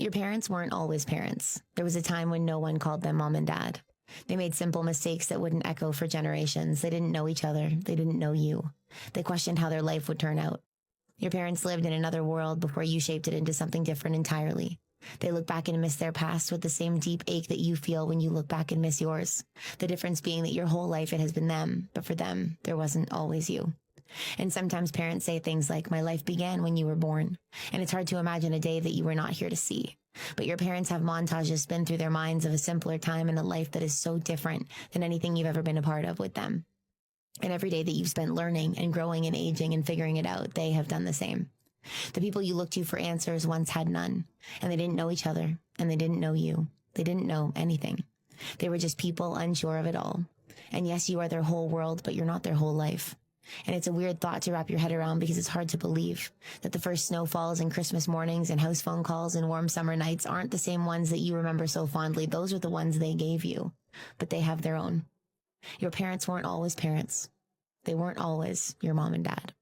Your parents weren't always parents. There was a time when no one called them mom and dad. They made simple mistakes that wouldn't echo for generations. They didn't know each other. They didn't know you. They questioned how their life would turn out. Your parents lived in another world before you shaped it into something different entirely. They look back and miss their past with the same deep ache that you feel when you look back and miss yours. The difference being that your whole life it has been them, but for them, there wasn't always you. And sometimes parents say things like, my life began when you were born. And it's hard to imagine a day that you were not here to see. But your parents have montages spin through their minds of a simpler time and a life that is so different than anything you've ever been a part of with them. And every day that you've spent learning and growing and aging and figuring it out, they have done the same. The people you looked to for answers once had none, and they didn't know each other, and they didn't know you. They didn't know anything. They were just people unsure of it all. And yes, you are their whole world, but you're not their whole life. And it's a weird thought to wrap your head around because it's hard to believe that the first snowfalls and Christmas mornings and house phone calls and warm summer nights aren't the same ones that you remember so fondly. Those are the ones they gave you, but they have their own. Your parents weren't always parents. They weren't always your mom and dad.